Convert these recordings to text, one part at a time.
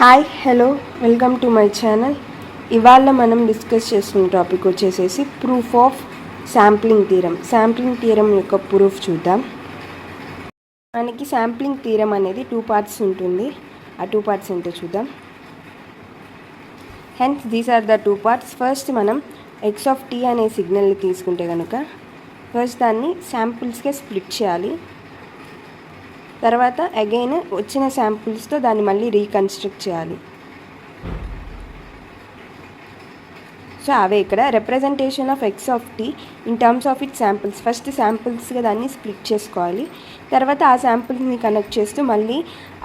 Hi hello welcome to my channel. ఇవాళ మనం discuss చేస్తున్న టాపిక్ వచ్చేసేసి proof of sampling theorem. Sampling theorem యొక్క ప్రూఫ్ చూద్దాం. మనకి శాంప్లింగ్ థీరం అనేది 2 parts ఉంటుంది. ఆ 2 parts ఏంటో చూద్దాం. Hence these are the 2 parts. First మనం ఎక్స్ ఆఫ్ టీ అనే సిగ్నల్ని తీసుకుంటే కనుక ఫస్ట్ దాన్ని శాంపుల్స్గా స్ప్లిట్ చేయాలి. తర్వాత అగైన్ వచ్చిన శాంపుల్స్తో దాన్ని మళ్ళీ రీకన్స్ట్రక్ట్ చేయాలి. సో అవే ఇక్కడ representation of x of t in terms of it samples. First శాంపుల్స్గా దాన్ని స్ప్లిట్ చేసుకోవాలి. తర్వాత ఆ శాంపుల్స్ని కనెక్ట్ చేస్తూ మళ్ళీ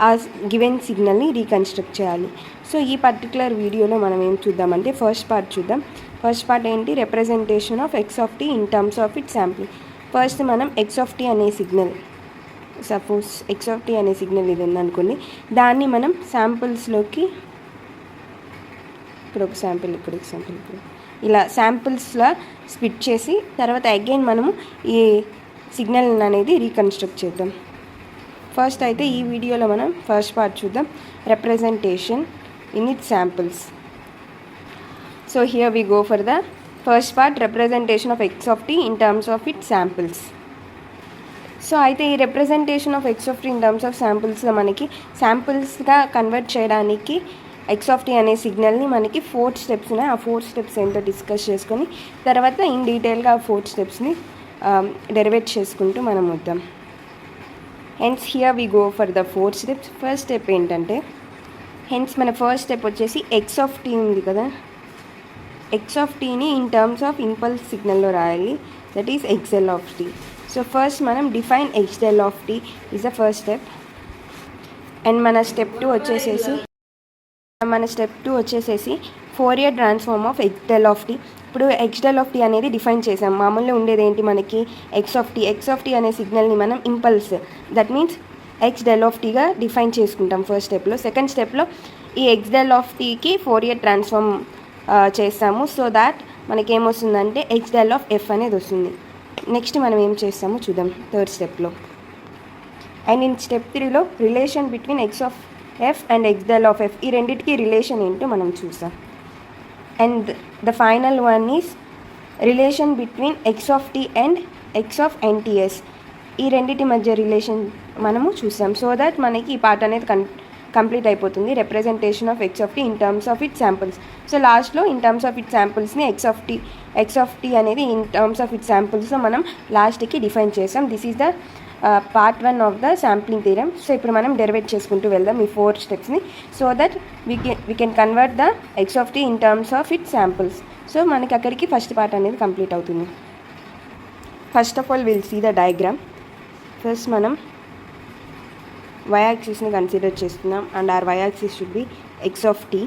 ఆ గివెన్ సిగ్నల్ని రీకన్స్ట్రక్ట్ చేయాలి. సో ఈ పర్టికులర్ వీడియోలో మనం ఏం చూద్దామంటే ఫస్ట్ పార్ట్ చూద్దాం. ఫస్ట్ పార్ట్ ఏంటి? Representation of x of t in terms of it sample. First మనం ఎక్స్ ఆఫ్ టీ అనే signal, suppose x of t అనే సిగ్నల్ ఇది ఉందనుకోండి, దాన్ని మనం శాంపుల్స్లోకి ఇక్కడ ఒక శాంపిల్, ఇక్కడ ఒక శాంపిల్, ఇక్కడ ఇలా శాంపిల్స్లో స్ప్లిట్ చేసి తర్వాత అగైన్ మనము ఈ సిగ్నల్ అనేది రీకన్స్ట్రక్ట్ చేద్దాం. ఫస్ట్ అయితే ఈ వీడియోలో మనం ఫస్ట్ పార్ట్ చూద్దాం, representation in it samples. So here we go for the first part, representation of x of t in terms of it samples. So అయితే ఈ representation of x of t in terms of శాంపుల్స్లో మనకి శాంపుల్స్గా convert చేయడానికి x of t అనే సిగ్నల్ని మనకి 4 steps ఉన్నాయి. ఆ 4 steps ఏంటో డిస్కస్ చేసుకొని తర్వాత ఇన్ డీటెయిల్గా ఆ 4 stepsని డెరివేట్ చేసుకుంటూ మనం వద్దాం. Hence here we go for the 4 steps. First step ఏంటంటే, హెన్స్ మన ఫస్ట్ స్టెప్ వచ్చేసి ఎక్స్ ఆఫ్ టీ ఉంది కదా, ఎక్స్ ఆఫ్ టీని ఇన్ టర్మ్స్ ఆఫ్ ఇంపల్స్ సిగ్నల్లో రాయాలి. That is xl of t. So first మనం define xl of t is the first step. And మన స్టెప్ 2 వచ్చేసేసి Fourier transform of xl of t. ఇప్పుడు xl of t అనేది define చేసాం. మామూలుగా ఉండేది ఏంటి మనకి? ఎక్స్ ఆఫ్ టీ అనే సిగ్నల్ని మనం impulse, that means xl of టీగా డిఫైన్ చేసుకుంటాం ఫస్ట్ స్టెప్లో. సెకండ్ స్టెప్లో ఈ ఎక్స్ఎల్ ఆఫ్ టీకి ఫోరియర్ ట్రాన్స్ఫార్మ్ చేస్తాము. సో దాట్ మనకేమొస్తుందంటే ఎక్స్ఎల్ ఆఫ్ ఎఫ్ అనేది వస్తుంది. నెక్స్ట్ మనం ఏం చేస్తామో చూద్దాం థర్డ్ స్టెప్లో. అండ్ ఇన్ స్టెప్ 3లో relation between x of f and xl of f, ఈ రెండింటికి రిలేషన్ ఏంటో మనం చూసాం. And the final one is relation between x of t and x of NTS, ఈ రెండింటి మధ్య రిలేషన్ మనము చూసాం. సో దట్ మనకి ఈ పార్ట్ అనేది కంప్లీట్ అయిపోతుంది, representation of x of t in terms of it samples. So లాస్ట్లో ఇన్ టర్మ్స్ ఆఫ్ ఇట్ శాంపుల్స్ని ఎక్స్ ఆఫ్ టీ అనేది ఇన్ టర్మ్స్ ఆఫ్ ఇట్ శాంపుల్స్లో మనం లాస్ట్కి డిఫైన్ చేసాం. This is the part 1 of the sampling theorem. So ఇప్పుడు మనం derivate చేసుకుంటూ వెళ్దాం ఈ 4 స్టెప్స్ని, so that we can convert the x of t in terms of it samples. So మనకి అక్కడికి ఫస్ట్ పార్ట్ అనేది కంప్లీట్ అవుతుంది. First of all will see the diagram. First మనం y యాక్సిస్ని కన్సిడర్ చేస్తున్నాం and our y axis should be x of t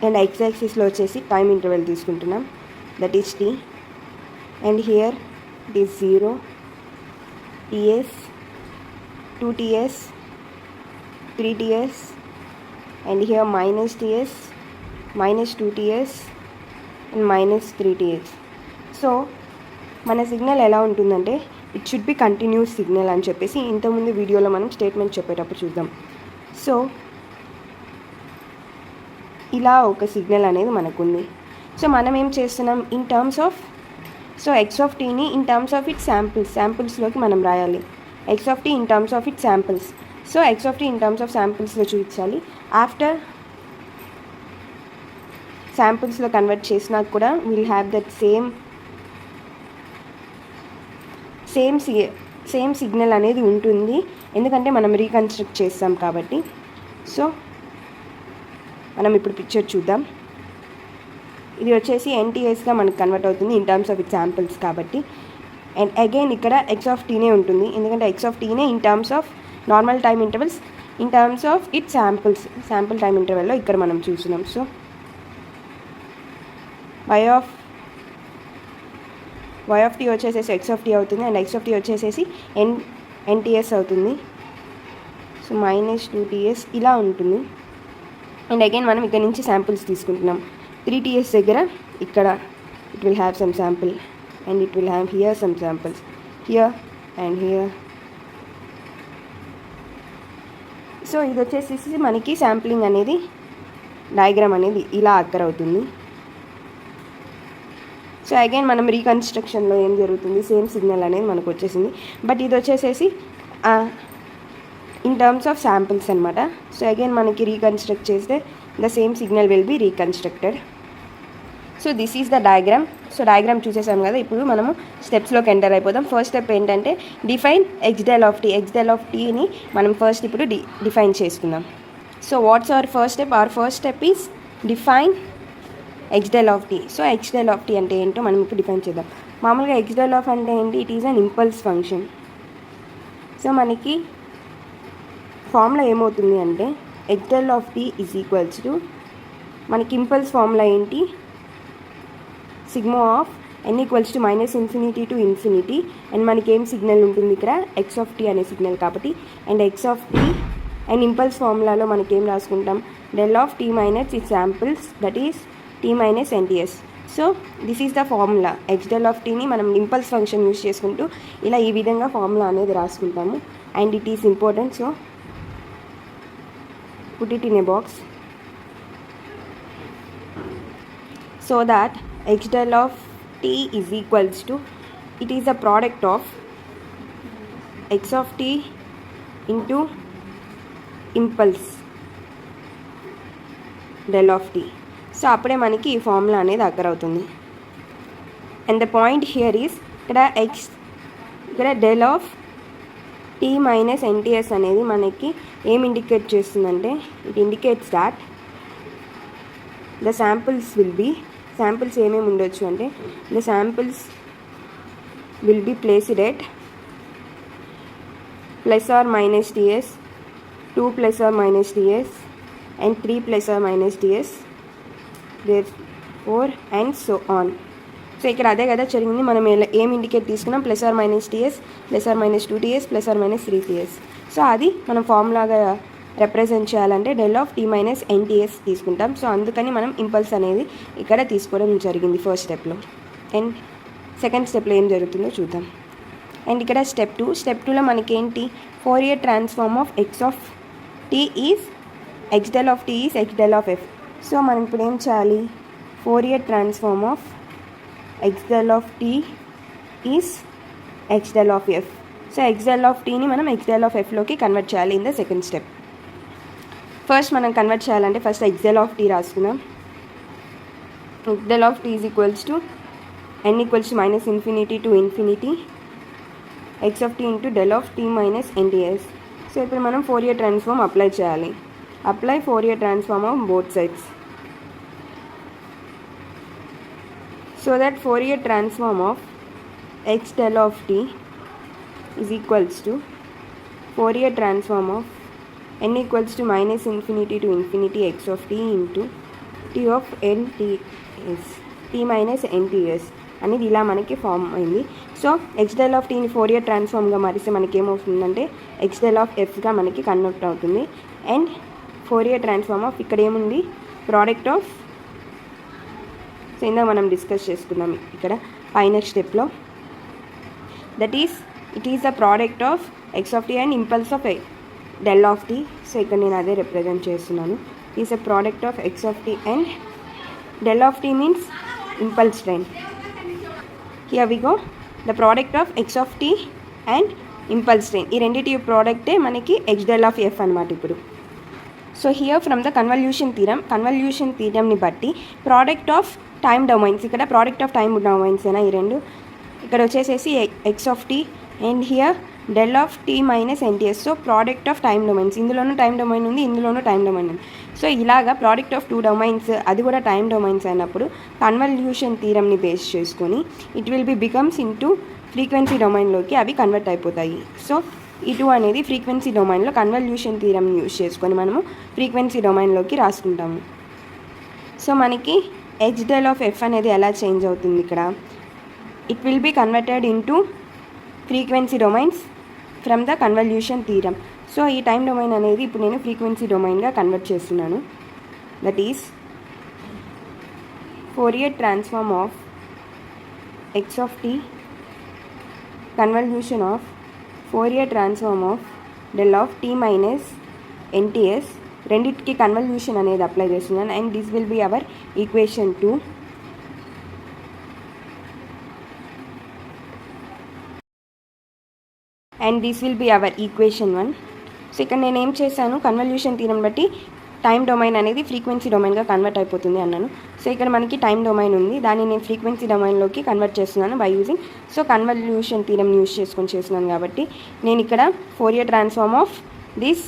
and x యాక్సిస్లో వచ్చేసి time interval తీసుకుంటున్నాం, that is t. And here it is 0, ts, 2ts, 3ts, and here minus ts, minus 2ts, and minus 3ts. So మన signal ఎలా ఉంటుందంటే it should be continuous signal అని చెప్పేసి ఇంతకుముందు వీడియోలో మనం స్టేట్మెంట్ చెప్పేటప్పుడు చూద్దాం. సో ఇలా ఒక సిగ్నల్ అనేది మనకుంది. సో మనం ఏం చేస్తున్నాం in terms of, so x of టీని ఇన్ టర్మ్స్ ఆఫ్ ఇట్ శాంపుల్స్లోకి మనం రాయాలి. X of t in terms of it samples. So x of t in terms of శాంపుల్స్లో చూపించాలి. ఆఫ్టర్ శాంపుల్స్లో కన్వర్ట్ చేసినా కూడా will have that same signal అనేది ఉంటుంది, ఎందుకంటే మనం రీకన్స్ట్రక్ట్ చేస్తాం కాబట్టి. సో మనం ఇప్పుడు పిక్చర్ చూద్దాం. ఇది వచ్చేసి ఎన్టీఎస్గా మనకు కన్వర్ట్ అవుతుంది in terms of it samples కాబట్టి. అండ్ అగైన్ ఇక్కడ ఎక్స్ ఆఫ్ టీనే ఉంటుంది, ఎందుకంటే ఎక్స్ ఆఫ్ టీనే in terms of normal time intervals in terms of it sample time ఇంటర్వెల్లో ఇక్కడ మనం చూస్తున్నాం. సో y ఆఫ్ టీ వచ్చేసేసి ఎక్స్ ఆఫ్ టీ అవుతుంది అండ్ ఎక్స్ ఆఫ్ టీ వచ్చేసేసి ఎన్టీఎస్ అవుతుంది. సో మైనస్ 2ts ఇలా ఉంటుంది. అండ్ అగైన్ మనం ఇక్కడ నుంచి శాంపుల్స్ తీసుకుంటున్నాం. 3ts దగ్గర ఇక్కడ it will have some sample and it will have here some samples, here and here. So ఇది వచ్చేసి మనకి శాంప్లింగ్ అనేది డయాగ్రామ్ అనేది ఇలా అక్కర్ అవుతుంది. సో అగైన్ మనం రీకన్స్ట్రక్షన్లో ఏం జరుగుతుంది, సేమ్ సిగ్నల్ అనేది మనకు వచ్చేసింది. బట్ ఇది వచ్చేసేసి ఇన్ టర్మ్స్ ఆఫ్ శాంపిల్స్ అనమాట. సో అగైన్ మనకి రీకన్స్ట్రక్ట్ చేస్తే the same signal will be reconstructed. So this is the diagram. So diagram చూసేసాం కదా, ఇప్పుడు మనము స్టెప్స్లోకి ఎంటర్ అయిపోదాం. ఫస్ట్ స్టెప్ ఏంటంటే define x del of t. X del of టీని మనం ఫస్ట్ ఇప్పుడు డిఫైన్ చేసుకుందాం. So what's our first step? Our first step is define x del of t. So x del of t అంటే ఏంటో మనం ఇప్పుడు define చేద్దాం. మామూలుగా ఎక్స్ డెల్ ఆఫ్ అంటే ఏంటి? It is an impulse function. So మనకి ఫార్ములా ఏమవుతుంది అంటే x del of t is equals to, మనకి ఇంపల్స్ ఫార్ములా ఏంటి? Sigma of n equals to -∞ to ∞. And మనకి ఏం సిగ్నల్ ఉంటుంది ఇక్కడ? ఎక్స్ ఆఫ్ టీ అనే సిగ్నల్ కాబట్టి. And x of t and impulse ఫార్ములాలో మనకి ఏం రాసుకుంటాం? Del of t minus it samples, that is t minus NTS. So this is the formula. X del of టీని మనం ఇంపల్స్ ఫంక్షన్ యూజ్ చేసుకుంటూ ఇలా ఈ విధంగా ఫార్ములా అనేది రాసుకుంటాము. And it is important, so put it in a box so that x del of t is equals to, it is a product of x of t into impulse del of t. So అప్పుడే మనకి ఈ formula అనేది occur అవుతుంది. And the point here is, ఇక్కడ del of t minus nts అనేది మనకి ఏం indicate చేస్తుందంటే, it indicates that the samples will be, samples ఏమేమి ఉండొచ్చు అంటే, the samples will be placed at +or -ts, 2 +or -ts and 3 +or -ts, therefore and so on. So ఇక్కడ అదే కదా జరిగింది. మనం ఏం ఇండికేట్ తీసుకున్నాం? +or -ts, +or -2ts, +or -3ts. So అది మనం ఫార్ములాగా రిప్రజెంట్ చేయాలంటే del of t minus nTs తీసుకుంటాం. సో అందుకని మనం ఇంపల్స్ అనేది ఇక్కడ తీసుకోవడం జరిగింది ఫస్ట్ స్టెప్లో. అండ్ సెకండ్ స్టెప్లో ఏం జరుగుతుందో చూద్దాం. అండ్ ఇక్కడ స్టెప్ 2. స్టెప్ 2లో మనకేంటి? Fourier transform of x of t is x del of t is x del of f. So మనం ఇప్పుడు ఏం చేయాలి? Fourier transform of x del of t is x del of f. So x del of టీని మనం x del of ఎఫ్లోకి convert చేయాలి in the second step. First మనం convert చేయాలంటే first x del of t రాసుకుందాం. X del of t is equals to n equals to -∞ to ∞, X of t into del of t minus NTS. So ఇప్పుడు మనం Fourier transform apply చేయాలి. Apply Fourier transform of both sides. So that Fourier transform of x del of t is equals to Fourier transform of n equals to -∞ to ∞ x of t into t of nts, t minus nts అనేది ఇలా మనకి form అయింది. So x del of టీని Fourier ట్రాన్స్ఫార్మ్గా మారిస్తే మనకి ఏమవుతుందంటే X del of ఎఫ్గా మనకి convert అవుతుంది. అండ్ ఫోరియర్ ట్రాన్స్ఫార్మ్ ఆఫ్ ఇక్కడ ఏముంది? ప్రోడక్ట్ ఆఫ్, సో ఇందాక మనం డిస్కస్ చేసుకున్నాం ఇక్కడ పైన స్టెప్లో, that is it is the product of x of t and impulse of del of t. So ఇక్కడ నేను అదే రిప్రజెంట్ చేస్తున్నాను. Is the product of x of t and del of t means impulse train. Here we go, the product of x of t and impulse train, ఈ రెండింటి ప్రోడక్టే మనకి x del of f అనమాట ఇప్పుడు. So here from the convolution థీరమ్ని బట్టి product of time domains, ఇక్కడ product of time domains అయినా ఈ రెండు, ఇక్కడ వచ్చేసేసి x of t and here del of t minus NTS. So product of time domains, ఇందులోనూ టైమ్ డొమైన్ ఉంది, ఇందులోనూ టైమ్ డొమైన్ ఉంది. సో ఇలాగా ప్రోడక్ట్ ఆఫ్ 2 డొమైన్స్, అది కూడా టైమ్ డొమైన్స్ అయినప్పుడు కన్వల్యూషన్ థీరమ్ని బేస్ చేసుకొని it will be becomes into frequency డొమైన్లోకి అవి కన్వర్ట్ అయిపోతాయి. సో ఈ 2 అనేది ఫ్రీక్వెన్సీ డొమైన్లో కన్వల్యూషన్ థీరమ్ని యూజ్ చేసుకొని మనము ఫ్రీక్వెన్సీ డొమైన్లోకి రాసుకుంటాము. సో మనకి ఎక్స్ డెల్ ఆఫ్ ఎఫ్ అనేది ఎలా చేంజ్ అవుతుంది? ఇక్కడ it will be converted into frequency domains from the convolution theorem. So ఈ టైం డొమైన్ అనేది ఇప్పుడు నేను ఫ్రీక్వెన్సీ డొమైన్గా కన్వర్ట్ చేస్తున్నాను. That is Fourier transform of x of t, convolution of Fourier transform of del of t minus nTs రెండింటికి convolution అనేది apply చేస్తున్నాను. And this will be our equation 2. And this will be our equation 1. So ఇక్కడ నేను ఏం చేశాను, convolution theorem బట్టి time domain అనేది frequency డొమైన్గా కన్వర్ట్ అయిపోతుంది అన్నాను. సో ఇక్కడ మనకి టైం డొమైన్ ఉంది, దాన్ని నేను ఫ్రీక్వెన్సీ డొమైన్లోకి కన్వర్ట్ చేస్తున్నాను by using. So convolution theorem use చేసుకొని చేస్తున్నాను కాబట్టి నేను ఇక్కడ Fourier transform of this,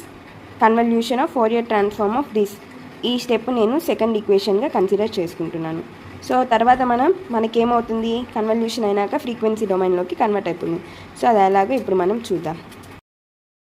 convolution of Fourier transform of this, ఈ స్టెప్ నేను సెకండ్ ఈక్వేషన్గా కన్సిడర్ చేసుకుంటున్నాను. సో తర్వాత మనకేమవుతుంది, కన్వల్యూషన్ అయినాక ఫ్రీక్వెన్సీ డొమైన్లోకి కన్వర్ట్ అవుతుంది. సో అది ఎలాగో ఇప్పుడు మనం చూద్దాం.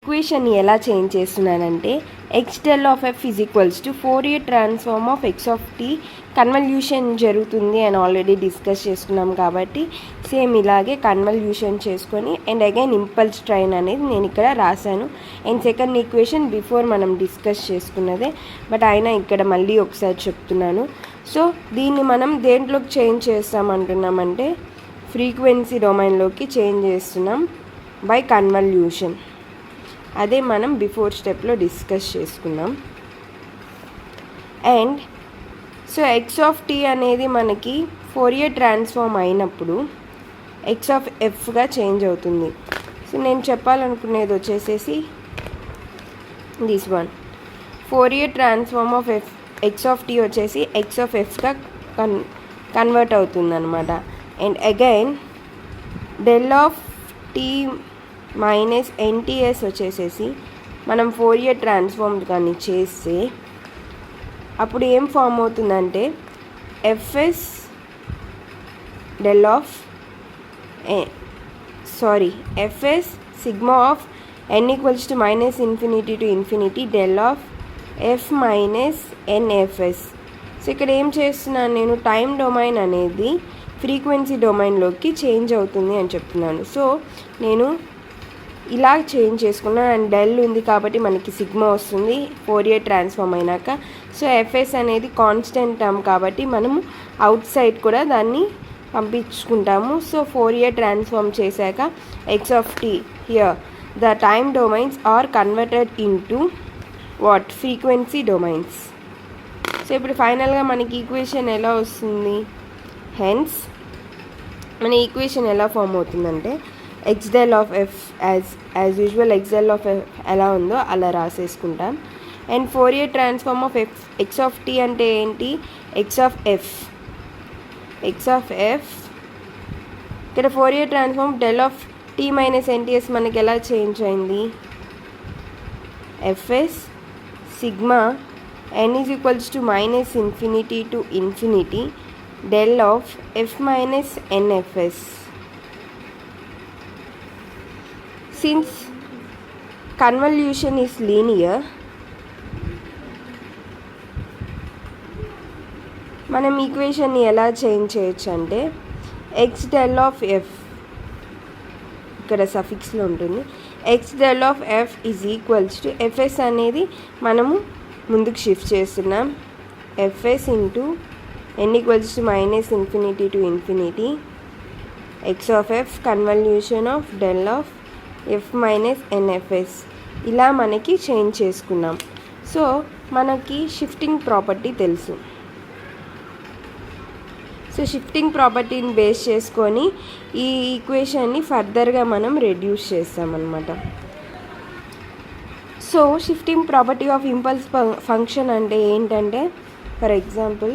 ఈక్వేషన్ని ఎలా చేంజ్ చేస్తున్నానంటే x del of f is equals to Fourier transform of x of t, convolution జరుగుతుంది అని ఆల్రెడీ డిస్కస్ చేసుకున్నాం కాబట్టి సేమ్ ఇలాగే కన్వల్యూషన్ చేసుకొని అండ్ అగైన్ ఇంపల్స్ ట్రైన్ అనేది నేను ఇక్కడ రాశాను. అండ్ సెకండ్ ఈక్వేషన్ బిఫోర్ మనం డిస్కస్ చేసుకున్నదే, బట్ అయినా ఇక్కడ మళ్ళీ ఒకసారి చెప్తున్నాను. సో దీన్ని మనం దేంట్లోకి చేంజ్ చేస్తామంటున్నామంటే ఫ్రీక్వెన్సీ డొమైన్లోకి చేంజ్ చేస్తున్నాం బై కన్వల్యూషన్. అదే మనం బిఫోర్ స్టెప్లో డిస్కస్ చేసుకున్నాం. And so x of t అనేది మనకి ఫోరియర్ ట్రాన్స్ఫార్మ్ అయినప్పుడు ఎక్స్ ఆఫ్ ఎఫ్గా చేంజ్ అవుతుంది. సో నేను చెప్పాలనుకునేది వచ్చేసేసి this one, Fourier transform of x of t వచ్చేసి ఎక్స్ ఆఫ్ ఎఫ్గా కన్వర్ట్ అవుతుంది అనమాట. And again del of t minus nTs వచ్చేసేసి మనం ఫోరియర్ ట్రాన్స్ఫార్మ్ కానీ చేస్తే అప్పుడు ఏం ఫామ్ అవుతుందంటే fs del of fs sigma of n equals to minus infinity to infinity del of f minus nfs. So ఇక్కడ ఏం చేస్తున్నాను, నేను టైం డొమైన్ అనేది ఫ్రీక్వెన్సీ డొమైన్లోకి చేంజ్ అవుతుంది అని చెప్తున్నాను. సో నేను ఇలా చేంజ్ చేసుకున్నాను. అండ్ డెల్ ఉంది కాబట్టి మనకి సిగ్మా వస్తుంది ఫోరియర్ ట్రాన్స్ఫార్మ్ అయినాక. సో ఎఫ్ఎస్ అనేది కాన్స్టెంట్ టర్మ్ కాబట్టి మనము అవుట్ సైడ్ కూడా దాన్ని పంపించుకుంటాము. సో ఫోరియర్ ట్రాన్స్ఫార్మ్ చేశాక x of t here the time domains are converted into what, frequency domains. So ఇప్పుడు ఫైనల్గా మనకి ఈక్వేషన్ ఎలా వస్తుంది, హెన్స్ మన ఈక్వేషన్ ఎలా ఫామ్ అవుతుందంటే x del of f as usual x del of f ఎలా ఉందో అలా రాసేసుకుంటాం. And Fourier transform of x of t అంటే ఏంటి, ఎక్స్ ఆఫ్ ఎఫ్ ఇక్కడ Fourier transform del of t minus nts మనకి ఎలా చేంజ్ అయింది, fs sigma n is equals to minus infinity to infinity del of f minus nfs. Since convolution is linear, మనం ఈక్వేషన్ని ఎలా change చేయొచ్చు అంటే x del of f ఇక్కడ సఫిక్స్లో ఉంటుంది, x del of f is equals to fs అనేది మనము ముందుకు షిఫ్ట్ చేస్తున్నాం, fs into n equals to minus infinity to infinity x of f convolution of del of f minus nfs. ఇలా మనకి change చేసుకున్నాం. సో మనకి షిఫ్టింగ్ ప్రాపర్టీ తెలుసు. So shifting ప్రాపర్టీని బేస్ చేసుకొని ఈ ఈక్వేషన్ని ఫర్దర్గా మనం రెడ్యూస్ చేస్తామన్నమాట. So shifting property of impulse function అంటే ఏంటంటే for example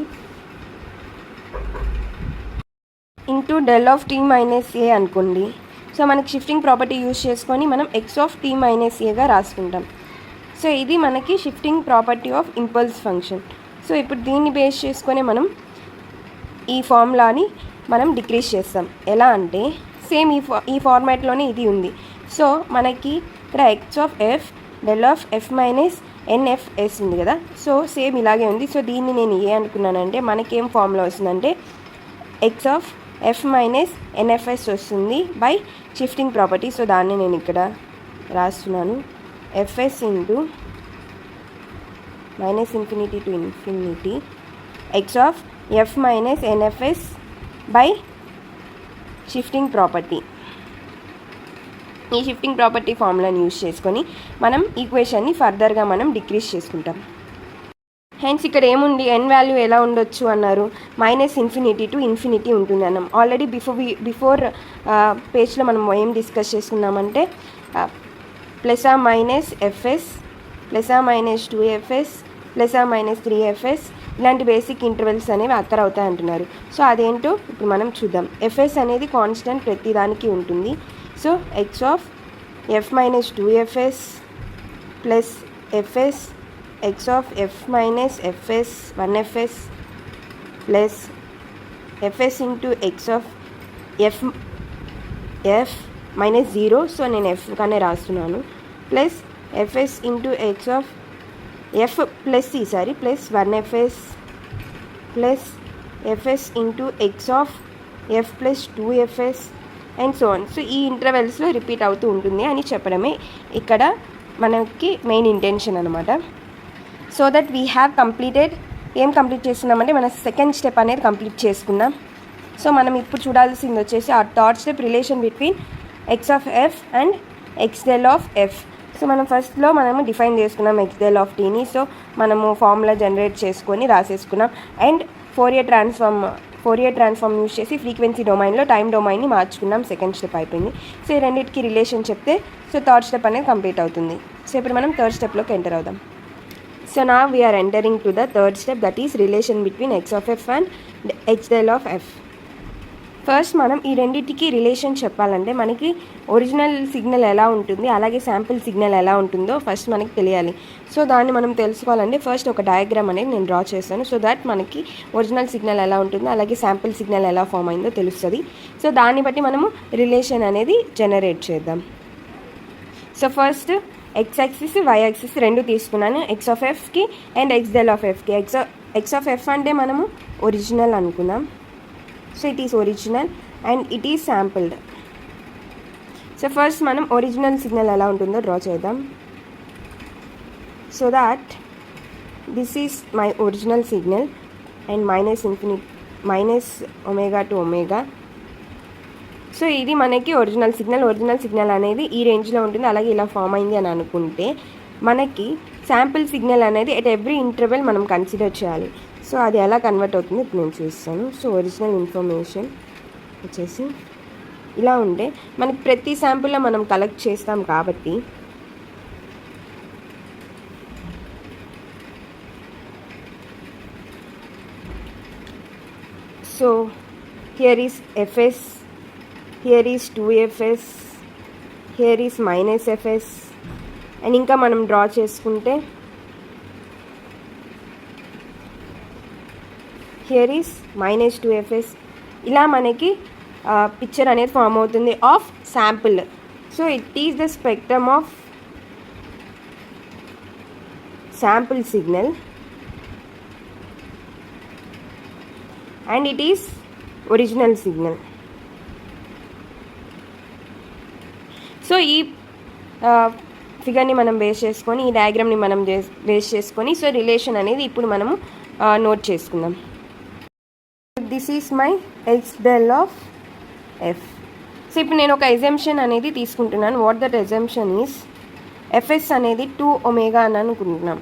into del of t minus ఏ అనుకోండి. సో మనకి షిఫ్టింగ్ ప్రాపర్టీ యూజ్ చేసుకొని మనం ఎక్స్ ఆఫ్ టీ మైనస్ ఏగా రాసుకుంటాం. సో ఇది మనకి shifting property of impulse function. So ఇప్పుడు దీన్ని బేస్ చేసుకొని మనం ఈ ఫార్ములాని మనం డిక్రీజ్ చేస్తాం. ఎలా అంటే సేమ్ ఈ ఫార్మాట్లోనే ఇది ఉంది. సో మనకి ఇక్కడ x of f del of f minus nfs ఉంది కదా. సో సేమ్ ఇలాగే ఉంది. సో దీన్ని నేను ఏ అనుకున్నానంటే మనకేం ఫార్ములా వస్తుందంటే X of f minus NFS వస్తుంది బై షిఫ్టింగ్ ప్రాపర్టీ. సో దాన్ని నేను ఇక్కడ రాస్తున్నాను, FS into minus infinity to infinity x of f minus NFS by shifting property. ఈ షిఫ్టింగ్ ప్రాపర్టీ ఫార్ములాని యూజ్ చేసుకొని మనం ఈక్వేషన్ని ఫర్దర్గా మనం డిక్రీజ్ చేసుకుంటాం. హెన్స్ ఇక్కడ ఏముంది, ఎన్ వాల్యూ ఎలా ఉండొచ్చు అన్నారు, -∞ to ∞ ఉంటుంది అన్నాం. ఆల్రెడీ బిఫోర్ పేజ్లో మనం ఏం డిస్కస్ చేసుకున్నామంటే ±fs, ±2fs, ±3fs ఇలాంటి బేసిక్ ఇంటర్వెల్స్ అనేవి అక్కర్ అవుతాయి అంటున్నారు. సో అదేంటో ఇప్పుడు మనం చూద్దాం. fs అనేది కాన్స్టెంట్ ప్రతిదానికి ఉంటుంది. So x(f - 2fs + fs x(f - fs 1fs + fs into x(f -0) so నేను f కానీ రాస్తున్నాను, ప్లస్ fs into x(f + ఈసారి plus 1fs plus fs into x(f + 2fs and so on. So ఈ ఇంటర్వెల్స్లో రిపీట్ అవుతూ ఉంటుంది అని చెప్పడమే ఇక్కడ మనకి మెయిన్ ఇంటెన్షన్ అనమాట. So that we have completed, ఏం కంప్లీట్ చేస్తున్నామంటే మన సెకండ్ స్టెప్ అనేది కంప్లీట్ చేసుకున్నాం. సో మనం ఇప్పుడు చూడాల్సింది వచ్చేసి ఆ third step, relation between x(f) and x(f). So మనం ఫస్ట్లో మనము డిఫైన్ చేసుకున్నాం x(t)ని. సో మనము ఫార్ములా జనరేట్ చేసుకొని రాసేసుకున్నాం. అండ్ ఫోరియర్ ట్రాన్స్ఫార్మ్ యూజ్ చేసి ఫ్రీక్వెన్సీ డొమైన్లో టైం డొమైన్ని మార్చుకున్నాం. సెకండ్ స్టెప్ అయిపోయింది. సో ఈ రెండింటికి రిలేషన్ చెప్తే సో థర్డ్ స్టెప్ అనేది కంప్లీట్ అవుతుంది. సో ఇప్పుడు మనం థర్డ్ స్టెప్లోకి ఎంటర్ అవుదాం. So now we are entering to the third step, that is relation between x(f) and x(f). First మనం ఈ రెండింటికి రిలేషన్ చెప్పాలంటే మనకి ఒరిజినల్ సిగ్నల్ ఎలా ఉంటుంది, అలాగే శాంపిల్ సిగ్నల్ ఎలా ఉంటుందో ఫస్ట్ మనకి తెలియాలి. సో దాన్ని మనం తెలుసుకోవాలంటే ఫస్ట్ ఒక డయాగ్రామ్ అనేది నేను డ్రా చేస్తాను. సో దట్ మనకి ఒరిజినల్ సిగ్నల్ ఎలా ఉంటుందో అలాగే శాంపిల్ సిగ్నల్ ఎలా ఫామ్ అయిందో తెలుస్తుంది. సో దాన్ని బట్టి మనము రిలేషన్ అనేది జనరేట్ చేద్దాం. సో ఫస్ట్ x-axis y-axis రెండు తీసుకున్నాను, x(f)కి అండ్ x(f)కి. x(f) అంటే మనము ఒరిజినల్ అనుకుందాం. So it is original and it is sampled. So first మనం ఒరిజినల్ సిగ్నల్ ఎలా ఉంటుందో డ్రా చేద్దాం. So that this is my original signal and -ω to ω. So ఇది మనకి ఒరిజినల్ సిగ్నల్ అనేది ఈ రేంజ్లో ఉంటుంది, అలాగే ఇలా ఫామ్ అయింది అని అనుకుంటే మనకి శాంపిల్ సిగ్నల్ అనేది ఎట్ ఎవ్రీ ఇంటర్వెల్ మనం కన్సిడర్ చేయాలి. సో అది ఎలా కన్వర్ట్ అవుతుంది ఇప్పుడు నేను చూస్తాను. సో ఒరిజినల్ ఇన్ఫర్మేషన్ వచ్చేసి ఇలా ఉంటే మనకి ప్రతి శాంపుల్లో మనం కలెక్ట్ చేస్తాం కాబట్టి so here is fs, here is 2fs, here is -fs and ఇంకా మనం డ్రా చేసుకుంటే here is -2fs. ఇలా మనకి పిక్చర్ అనేది ఫామ్ అవుతుంది of sample. So it is the spectrum of sample signal and it is original signal. So ఈ ఫిగర్ని మనం base చేసుకొని, ఈ డయాగ్రామ్ని మనం బేస్ చేసుకొని సో రిలేషన్ అనేది ఇప్పుడు మనము నోట్ చేసుకుందాం. This is my x(f). So ఇప్పుడు నేను ఒక ఎజంప్షన్ అనేది తీసుకుంటున్నాను. What that assumption is fs అనేది 2ω అని అనుకుంటున్నాం.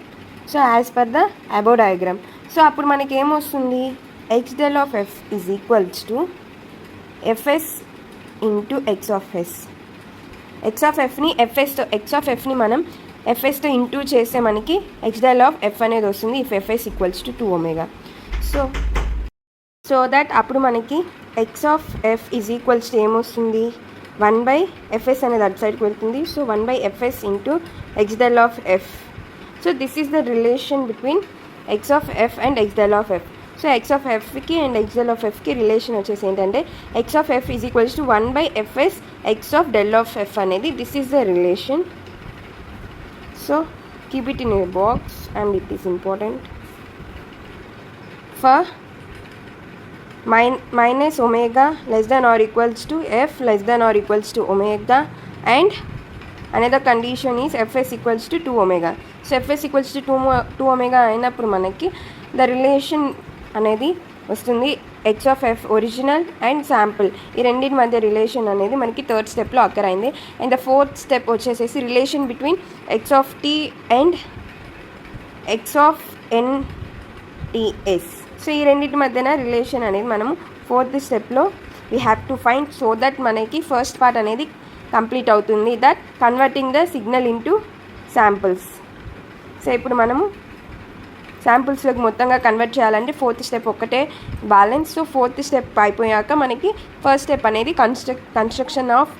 So as per the above diagram. So అప్పుడు మనకి ఏమొస్తుంది, x(f) is equals to fs into x(s). x(f)ని మనం fsతో ఇంటూ చేస్తే మనకి x(f) అనేది వస్తుంది if fs equals to 2ω. So that అప్పుడు మనకి x(f) ఈజ్ ఈక్వల్స్ టు ఏమొస్తుంది, 1/fs అనేది అటు సైడ్కి వెళ్తుంది. So 1/fs into x(f). So this is the relation between x(f) and x(f). So x(f)కి అండ్ x(f)కి రిలేషన్ వచ్చేసి ఏంటంటే x(f) is equals to 1/fs x(f) అనేది this is the relation. So keep it in a box and it is important for -ω less than or equals to f less than or equals to ω and another condition is fs equals to 2ω. So fs equals to 2ω అయినప్పుడు మనకి the relation అనేది వస్తుంది X of F original and sample ఈ రెండింటి మధ్య relation అనేది మనకి third స్టెప్లో అక్కర్ అయింది. అండ్ ద ఫోర్త్ స్టెప్ వచ్చేసేసి relation between x of t and x of nts. So ఈ రెండింటి మధ్యన రిలేషన్ అనేది మనము ఫోర్త్ స్టెప్లో we have to find so that మనకి ఫస్ట్ పార్ట్ అనేది కంప్లీట్ అవుతుంది, that converting the signal into samples. So ఇప్పుడు మనము శాంపుల్స్లోకి మొత్తంగా కన్వర్ట్ చేయాలంటే ఫోర్త్ స్టెప్ ఒక్కటే బ్యాలెన్స్. సో ఫోర్త్ స్టెప్ అయిపోయాక మనకి ఫస్ట్ స్టెప్ అనేది construction of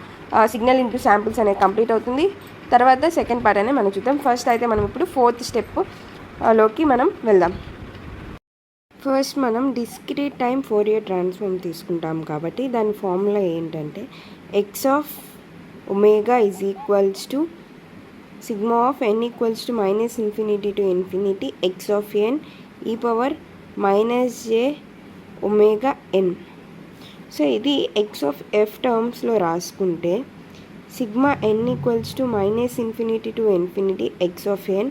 signal into samples అనేది కంప్లీట్ అవుతుంది. తర్వాత సెకండ్ పార్ట్ అనేది మనం చూద్దాం. ఫస్ట్ అయితే మనం ఇప్పుడు ఫోర్త్ స్టెప్ లోకి మనం వెళ్దాం. ఫస్ట్ మనం డిస్క్రీట్ టైం ఫోరియర్ ట్రాన్స్ఫార్మ్ తీసుకుంటాం కాబట్టి దాని ఫార్ములా ఏంటంటే X of omega is equals to sigma of n equals to minus infinity to infinity x of n e power minus j omega n. So ఇది x of f టర్మ్స్లో రాసుకుంటే sigma n equals to minus infinity to infinity x of n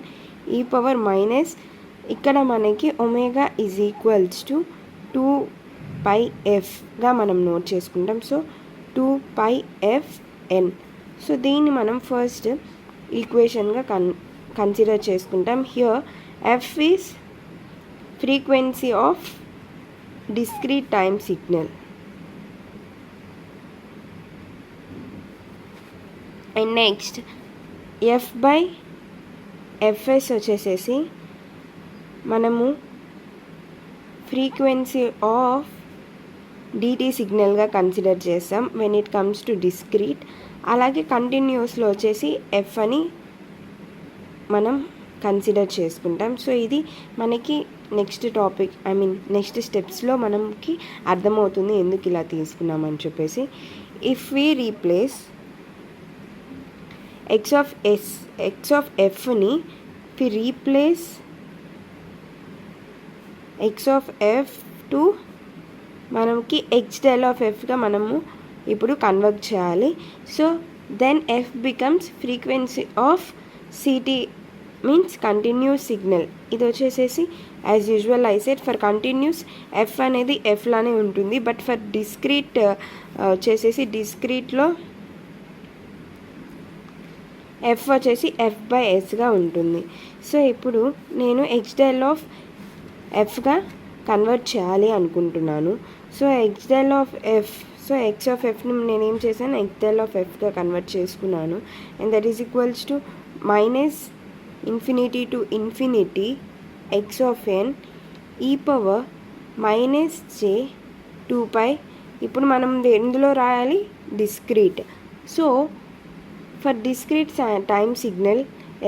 e power minus ఇక్కడ మనకి omega is equals to 2πfగా మనం note చేసుకుంటాం. So 2πfn. So దీన్ని మనం first ఈక్వేషన్గా consider చేసుకుంటాం. Here F is frequency of discrete time signal and next F by FS వచ్చేసేసి మనము frequency of DT సిగ్నల్గా consider చేస్తాం when it comes to discrete. అలాగే కంటిన్యూస్లో వచ్చేసి ఎఫ్ అని మనం కన్సిడర్ చేసుకుంటాం. సో ఇది మనకి నెక్స్ట్ టాపిక్ నెక్స్ట్ స్టెప్స్లో మనకి అర్థమవుతుంది ఎందుకు ఇలా తీసుకున్నామని చెప్పేసి. If we replace x of ఎఫ్ని we replace x of f to మనకి ఎక్స్ డెల్ ఆఫ్ ఎఫ్గా మనము ఇప్పుడు కన్వర్ట్ చేయాలి. So then f becomes frequency of CT means continuous signal. ఇది వచ్చేసేసి as usual I said for continuous f అనేది ఎఫ్లానే ఉంటుంది, బట్ ఫర్ డిస్క్రీట్ వచ్చేసేసి డిస్క్రీట్లో ఎఫ్ వచ్చేసి ఎఫ్ బై ఎస్గా ఉంటుంది. సో ఇప్పుడు నేను ఎక్స్ డెల్ ఆఫ్ ఎఫ్గా కన్వర్ట్ చేయాలి అనుకుంటున్నాను. So x del of f so x of ఎఫ్ని నేను ఏం చేశాను ఎక్స్ డెల్ ఆఫ్ ఎఫ్గా కన్వర్ట్ చేసుకున్నాను. And that is equals to minus infinity to infinity x of n e power minus j 2π. ఇప్పుడు మనం ఎందులో రాయాలి discrete. So for discrete time signal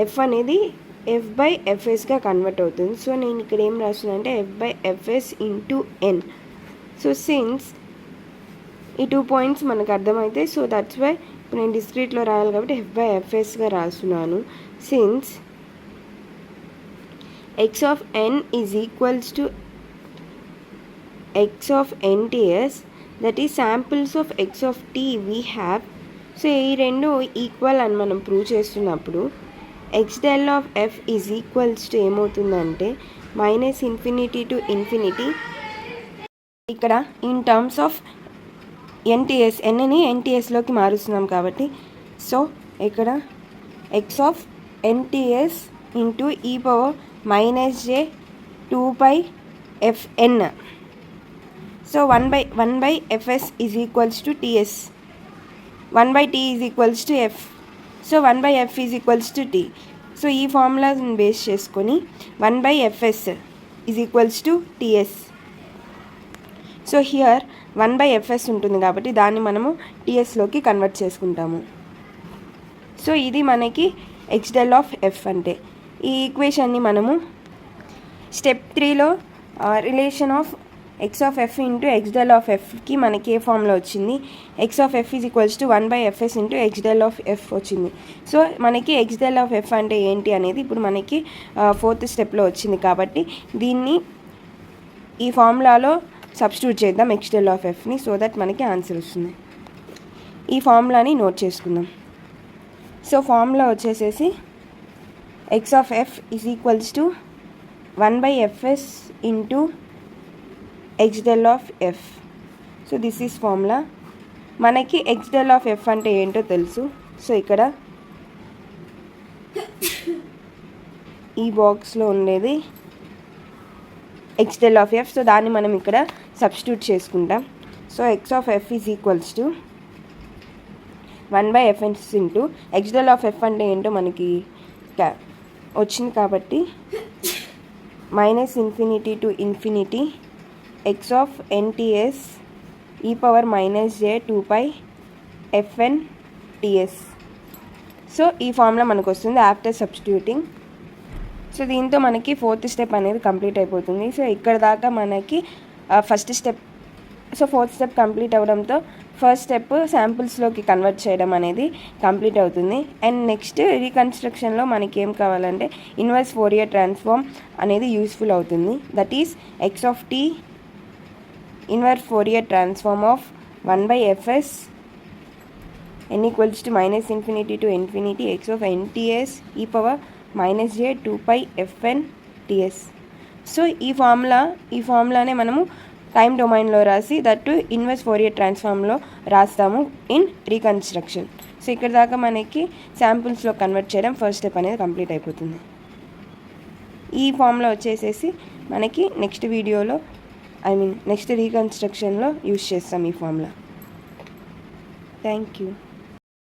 f అనేది ఎఫ్ బై ఎఫ్ఎస్గా కన్వర్ట్ అవుతుంది. సో నేను ఇక్కడ ఏం రాస్తున్నా అంటే f by f s into n. So since ఈ 2 పాయింట్స్ మనకు అర్థమైతే సో దట్స్ వై ఇప్పుడు నేను డిస్క్రీట్లో రాయాలి కాబట్టి ఎఫ్ బై ఎఫ్ఎస్గా రాస్తున్నాను. Since x of n is equals to x of nts that is samples of x of t we have. So ఈ రెండు ఈక్వల్ అని మనం ప్రూవ్ చేస్తున్నప్పుడు x del of f is equals to ఏమవుతుందంటే minus infinity to infinity. ఇక్కడ in terms of nts ఎన్ని ఎన్టీఎస్లోకి మారుస్తున్నాం కాబట్టి సో ఇక్కడ x of nts into e power minus j 2πfn. So 1/fs is equals to ts, 1/t is equals to f. So 1/f is equals to t. So ఈ ఫార్ములాని base చేసుకొని 1/fs is equals to ts. So here 1/fs ఉంటుంది కాబట్టి దాన్ని మనము టీఎస్లోకి convert చేసుకుంటాము. So ఇది మనకి x del of f అంటే. ఈ ఈక్వేషన్ని మనము స్టెప్ 3లో relation of x of f into x del of ఎఫ్కి మనకి ఏ ఫామ్లో వచ్చింది x of f is equals to 1/fs into x del of f వచ్చింది. సో మనకి ఎక్స్ డెల్ ఆఫ్ ఎఫ్ అంటే ఏంటి అనేది ఇప్పుడు మనకి ఫోర్త్ స్టెప్లో వచ్చింది కాబట్టి దీన్ని ఈ ఫార్ములాలో సబ్స్టిట్యూట్ చేద్దాం ఎక్స్ డెల్ ఆఫ్ ఎఫ్ని. సో దట్ మనకి ఆన్సర్ వస్తుంది. ఈ ఫార్ములాని నోట్ చేసుకుందాం. సో ఫార్ములా వచ్చేసేసి x of f is equals to 1/fs into x del of f. So this is formula. మనకి ఎక్స్ డెల్ ఆఫ్ ఎఫ్ అంటే ఏంటో తెలుసు. సో ఇక్కడ ఈ బాక్స్లో ఉండేది x del of f. So దాన్ని మనం ఇక్కడ సబ్స్టిట్యూట్ చేసుకుంటాం. So x of f is equals to 1/fx into x del of f అంటే ఏంటో మనకి వచ్చింది కాబట్టి -∞ to ∞ X of NTS e power -j 2π fn ts. So ఈ ఫార్ములా మనకు వస్తుంది ఆఫ్టర్ సబ్స్టిట్యూటింగ్. సో దీంతో మనకి 4th స్టెప్ అనేది కంప్లీట్ అయిపోతుంది. సో ఇక్కడ దాకా మనకి first step. So 4th step complete అవ్వడంతో ఫస్ట్ స్టెప్ శాంపుల్స్లోకి కన్వర్ట్ చేయడం అనేది కంప్లీట్ అవుతుంది. అండ్ నెక్స్ట్ రీకన్స్ట్రక్షన్లో మనకి ఏం కావాలంటే ఇన్వర్స్ ఫోరియర్ ట్రాన్స్ఫార్మ్ అనేది యూస్ఫుల్ అవుతుంది. That is x of t inverse Fourier transform of 1/fs n equals to -∞ to ∞ X of NTS e power -j 2π fn ts. So ఈ ఫార్ములానే మనము టైం డొమైన్లో రాసి దట్టు ఇన్వర్స్ ఫోరియర్ ట్రాన్స్ఫార్మ్లో రాస్తాము in reconstruction. So ఇక్కడ దాకా మనకి శాంపుల్స్లో కన్వర్ట్ చేయడం ఫస్ట్ స్టెప్ అనేది కంప్లీట్ అయిపోతుంది. ఈ ఫార్ములా వచ్చేసేసి మనకి నెక్స్ట్ వీడియోలో నెక్స్ట్ రీకన్స్ట్రక్షన్లో యూస్ చేస్తాం ఈ ఫార్ములా. Thank you.